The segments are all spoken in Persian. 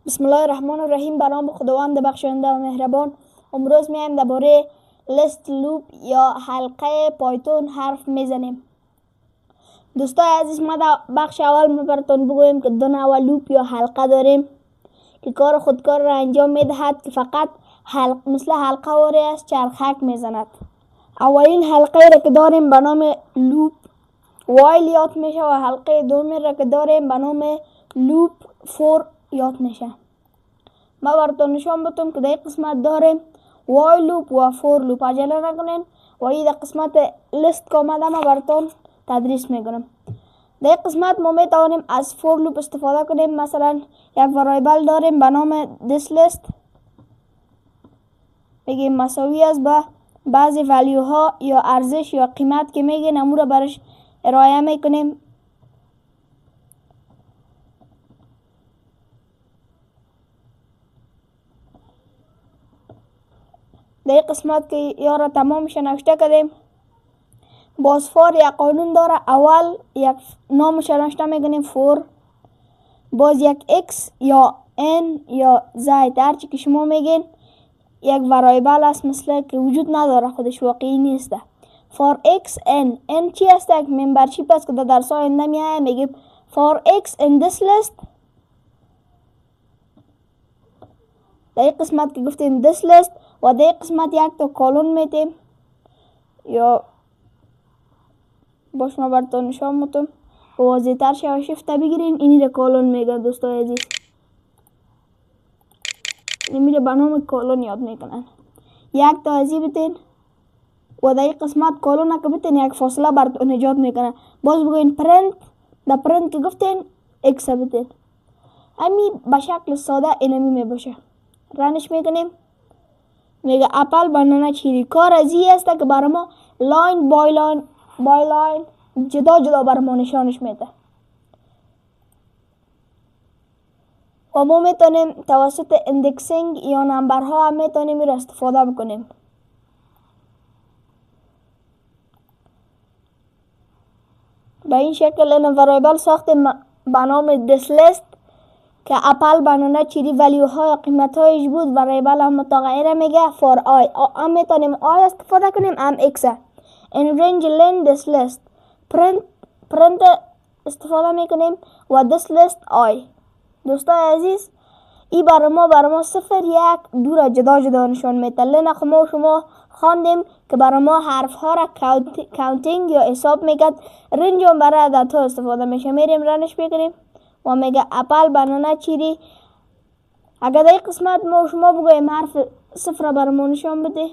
بسم الله الرحمن الرحیم. به نام خداوند بخشنده و مهربان. امروز میایم درباره لیست لوپ یا حلقه پایتون حرف میزنیم. دوستای عزیز، ما در بخش اول ما براتون بگویم که دو نوع لوپ یا حلقه داریم که کار خودکار را انجام میدهد که فقط مثل حلقه واری است چرخک میزند. اولین حلقه را که داریم به نام لوپ وایل یاد میشه و حلقه دومی را که داریم به نام لوپ فور یاد میشه. ما براتون نشان بدم که در قسمت داریم وایل لوپ و فور لوپ. عجله نکنین و این در قسمت لیست که آمده ما براتون تدریس میکنم. در قسمت ما میتوانیم از فور لوپ استفاده کنیم. مثلا یک وریبل داریم به نام this list، میگیم مساوی است به بعضی ولیوها یا ارزش یا قیمت که میگین امو را برش ارائه میکنیم. در قسمت که یارا تمامش نوشته کردیم، باز فور یک قانون داره. اول یک نامش نوشته میکنیم فور، باز یک x یا n یا زید هرچی که شما میگین یک وریبل است مثل که وجود نداره، خودش واقعی نیست. for x n چی است؟ یک ممبرشیپ است که در درس آینده میایه. میگیم for x in this list. در قسمت که گفتیم this list و در قسمت یک تا کالون میتیم یا باش ما براتون نشان میتم واضح تر شد. شیفت بگیرین اینی را کالون میگه دوستای عزیز، اینی را به نام کالون یاد میکنن. یک تا ازی بتین و در قسمت کالون که بتین یک فاصله براتون ایجاد میکنه. باز بگوین پرنت، در پرنت که گفتین اکس بتین. امی به شکل ساده اینمی میباشه. رنش میکنیم، میگه اپل بنانه چیری. کار از این است که برای ما لاین بای لاین جدا جدا برای ما نشانش میده و ما میتونیم توسط اندکسینگ یا نمبرها هم میتونیم این را استفاده بکنیم. به این شکل این وریبل ساختیم به نام this list که اپل بنانه چیری ولیوهای قیمت هایش بود. وریبل هم متغیره میگه for I. هم میتونیم I استفاده کنیم هم X. in range len this list print استفاده میکنیم و this list I. دوستای عزیز، ای برای ما صفر یک دو را جدا جدا نشان میده. لن شما خواندیم که برای ما حرف ها را کاونتینگ یا حساب میگه. رنج هم برای عدد ها استفاده میشه. میریم رنش بکنیم و میگه اپل بنانه چیری. اگر در قسمت ما شما بگویم حرف صفر برای ما نشان بده،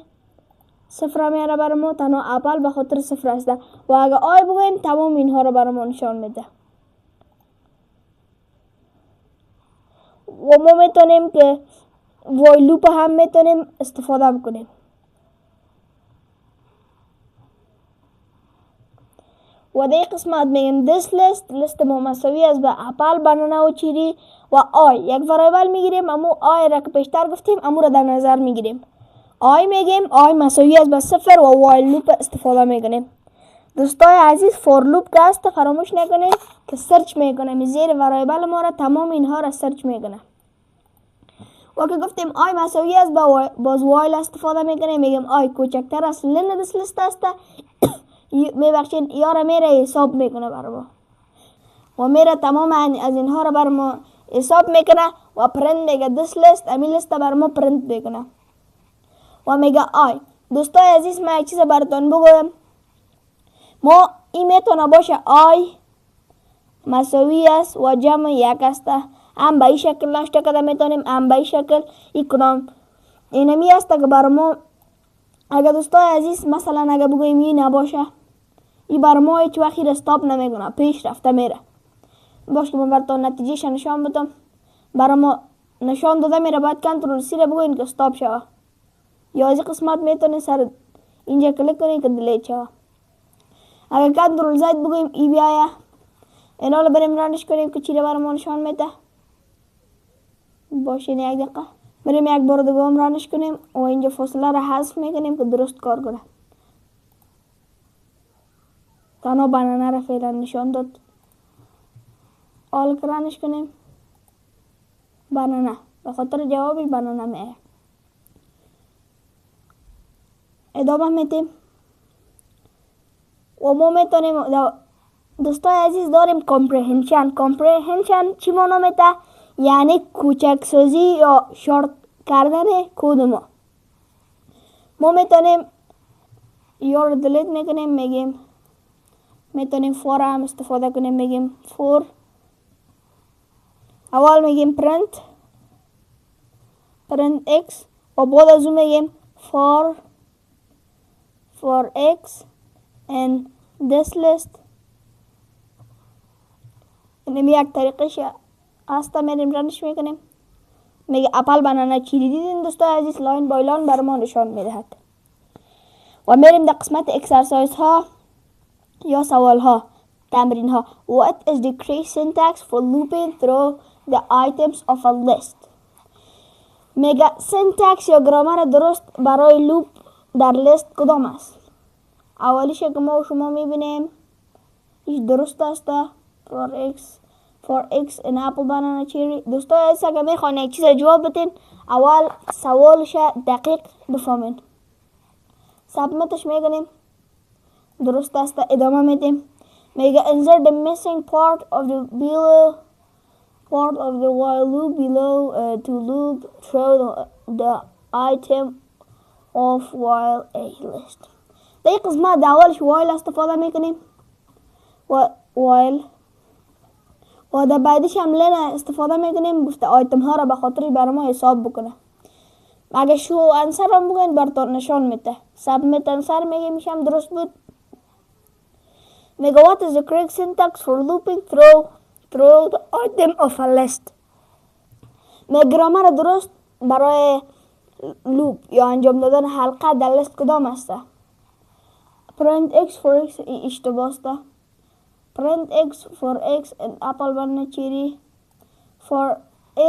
صفر میاره برای ما، تنها اپل به خاطر صفر است. و اگر آی بگویم تمام اینها را برای ما نشان میده. و ما میتونیم که وایل لوپ هم میتونیم استفاده بکنیم. و در قسمت میگیم this list، لیست ما مساوی است به اپل بنانه و چیری و آی. یک وریبل میگیریم، امو آی را که پیشتر گفتیم امو را در نظر میگیریم. آی میگیم آی مساوی است به صفر و وایل لوپ استفاده میکنیم. دوستای عزیز، فور لوپ که است فراموش نکنید که سرچ میکنه. زیر وریبل ما را تمام اینها را سرچ میکنه. و که گفتیم آی مساوی است با باز وایل استفاده میکنیم. میگیم آی کوچکتر از لن دس لیست است، میبخشین یارا میره حساب میکنه برای ما و میره تمام از اینها را برای ما حساب میکنه و پرنت میگه دس لیست. امی لیست برای ما پرنت میکنه و میگه آی. دوستای عزیز، من یک چیز براتون بگویم. ما این میتونه باشه آی مساوی است و جمع یک است. هم به این شکل نوشته کرده میتونیم، هم به این شکل. این کدام اینمی است که برای ما اگر دوستای عزیز مثلا اگر بگویم این نباشه، این برای ما هیچ وقتی استاپ نمیکنه، پیش رفته میره. باشه که من براتون نتیجهش نشان بدم. برای ما نشان داده میره، باید کنترل سی را بگوین که استاپ شوه یا از این قسمت میتونی سر اینجا کلیک کنین که دیلیت شوه. اگر کنترل زید بگویم ای بیایه اینا رو بریم رانش کنیم که چی را برای ما نشان میده. باشین یک دقیقه بریم یک بار دیگه هم رانش کنیم و اینجا فاصله را حذف میکنیم که درست کار کنه. تنها بنانه را فعلا نشان داد. آل رانش کنیم بنانه، به خاطر جوابش بنانه میه. ادامه میدیم و ما میتونیم دوستای عزیز داریم کامپریهنشن چی مانا میده؟ یعنی کوچک سازی یا شارت کردن کود ما میتونیم یا رو دلیت میکنیم میگیم میتونیم فور هم استفاده کنیم میگیم فور. اول میگیم پرنت x و بعد از اون میگیم for x and this list. اینم یک طریقش هسته. میریم رنش میکنیم میگه اپل بنانه چیری. دیدین دوستای عزیز لاین بای لاین بر ما نشان میدهد. و میریم در قسمت اکسرسایز ها یا سوال ها تمرین ها. What is the correct syntax for looping through the items of a list؟ میگه سنتکس یا گرامر درست برای لوپ در لیست کدام است؟ اولیش که ما و شما میبینیم ایش درست است. for x an apple banana cherry. دوستای عزیز اگه میخواین یک چیز جواب بدین اول سوالش دقیق بفهمین. سبمتش میکنیم درست است. ادامه میدیم میگه insert the missing part of the while loop below to loop through the item of while a list. در این قسمت اولش while استفاده میکنیم و while و در بعدش هم لین استفاده میکنیم گفته آیتم ها را به خاطر برای ما حساب بکنه. اگه شو انسر هم بگوین براتون نشان میده. سبمیت انسر میگه میشم درست بود. میگه what is the correct syntax for looping through the item of a list؟ میگه گرامر درست برای لوپ یا انجام دادن حلقه در لیست کدام است؟ print x for x اشتباه است. print x for x and apple banana cherry for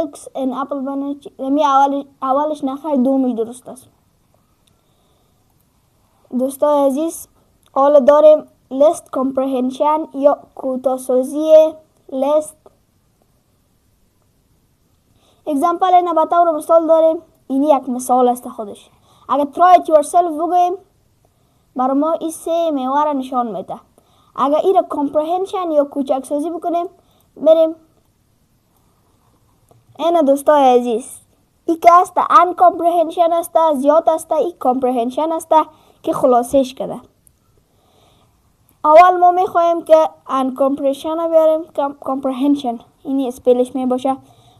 x and apple banana cherry. اولش نخیر دومش درست است. دوستای عزیز حالا داریم لیست کامپریهنشن یا کوتاه‌سازی لیست. اگزامپل اینا به طور مثال داریم. این یک مثال است خودش. اگر try it yourself بگویم برای ما این سه محور نشان میده. اگر این را کامپریهنشن یا کوچک سازی بکنیم بریم اینا دوستای عزیز ای که است ان کامپریهنشن است زیاد است. ای کامپریهنشن است که خلاصش کرده. اول ما میخوایم که ان کامپریهنشن بیاریم کامپریهنشن اینی اسپلش می باشه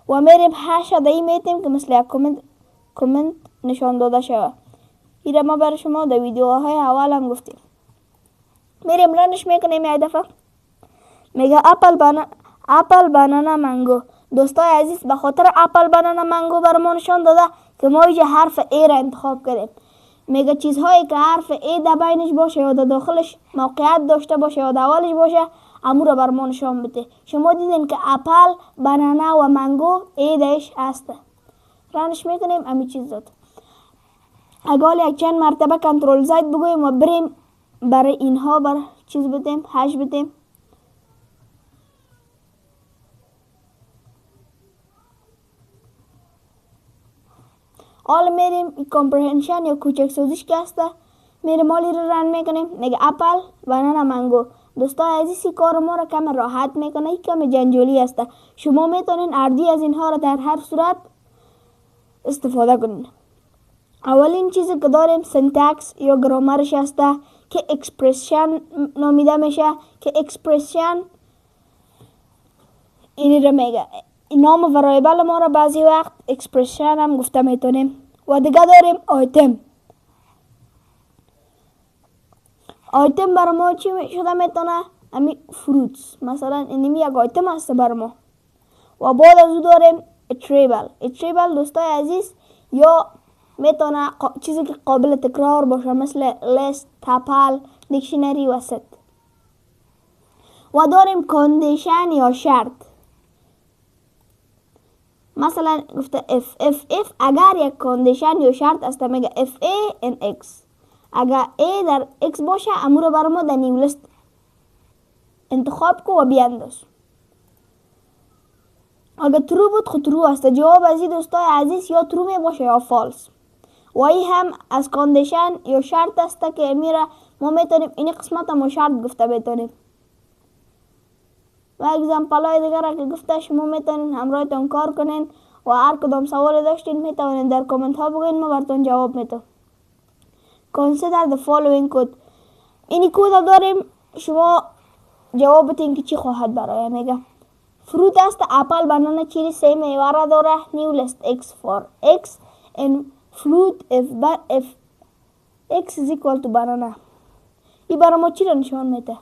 و میریم هش دایی میتیم که مثل یک کامنت نشان داده شود. این را ما برای شما در ویدیوهای اول هم گفتیم. میریم رنش میکنیم یک دفعه میگه اپل بنانا منگو. دوستای عزیز به خاطر اپل بنانا منگو برامون نشان داده که ما اینجا حرف ای را انتخاب کردیم. میگه چیزهایی که حرف ای در بینش باشه یا در داخلش موقعیت داشته باشه یا در اولش باشه امو را برامون نشان بده. شما دیدین که اپل بنانا و منگو ای داش هست. رنش میکنیم امی چیز داد. اگر یک چند مرتبه کنترل زید بگویم و بریم برای اینها بر چیز بدیم هش بدیم. حالا میریم کامپریهنشن یا کوچک سازیش که هسته میریم حالی رو رن میکنیم میگه اپل بنانا منگو. دوستای عزیزی کار ما را کم راحت میکنه. کم جنجالی هسته. شما میتونین اردی از اینها را در هر صورت استفاده کنین. اولین چیزی که داریم سنتکس یا گرامرش هسته که اکسپرشن نامیده میشه که اکسپرشن اینی رو میگه. نام وریبل ما را بعضی وقت اکسپرشن هم گفته میتونیم. و دیگه داریم آیتم برای ما چی شده میتونه؟ امی فروتس مثلا اینمی یک آیتم هست برای ما. و بعد از او داریم اتریبل دوستای عزیز یا میتونه چیزی که قابل تکرار باشه مثل لیست، تپل، دیکشنری و ست. و داریم کاندیشن یا شرط. مثلا گفته if اگر یک کاندیشن یا شرط است میگه if a in x. اگر a در x باشه امو رو برای ما در نیو لیست انتخاب کو و بیانداز. اگر ترو بود خود ترو است. جواب از این دوستای عزیز یا ترو می باشه یا فالس. و این هم از کاندیشن یا شرط است که میره ما میتونیم این قسمت هم شرط گفته بتونیم. و اگزامپل های دیگر را که گفته شما میتونین همراهتون کار کنین و هر کدام سوال داشتین میتونین در کامنت ها بگوین، ما براتون جواب میتونم. Consider the following code. اینی کود داریم، شما جواب بدین که چی خواهد برای. میگه فروت است، اپل، بنانه، چیری، سه میوه را داره. نیو لیست x for x and fruit if x is equal to banana. این برای ما چی را نشان میده؟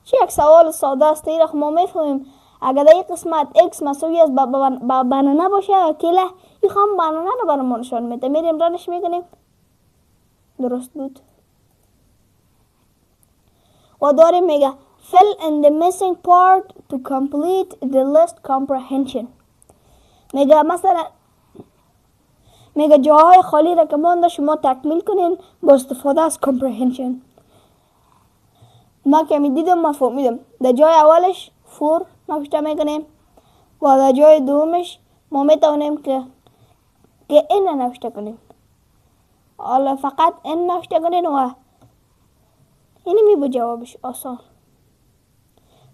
چی یک سوال ساده است. این را ما میفهمیم اگر در این قسمت x مساوی است با بنانه باشه کله، این خواهم بنانه را برای ما نشان میده. میریم رنش میکنیم، درست بود. و داریم میگه fill in the missing part to complete the list comprehension. میگه مثلا میگه جاهای خالی را که مانده شما تکمیل کنین با استفاده از comprehension. ما که دیدم ما فهمیدم. در جای اولش فور نوشته میکنیم و در جای دومش ما میتونیم که این نوشته کنیم. حالا فقط این نوشته کنین و اینی می جوابش آسان.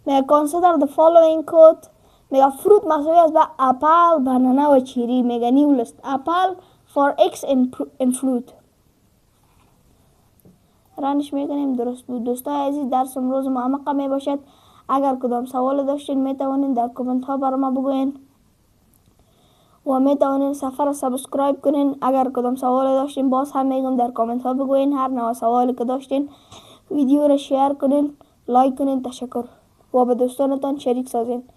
میگه consider the following code. میگه فروت مساوی است با اپل، بنانه و چیری. میگه نیو لیست اپل for x in fruit. رانش میکنیم، درست بود. دوستای عزیز درس امروز معمق می باشد. اگر کدام سوال داشتین میتوانین در کامنت ها برای ما بگوین و میتوانین صفحه را سابسکرایب کنین. اگر کدام سوال داشتین باز هم میگم در کامنت ها بگوین. هر نوع سوالی که داشتین ویدیو را شیر کنین، لایک کنین. تشکر و به دوستانتان شریک سازین.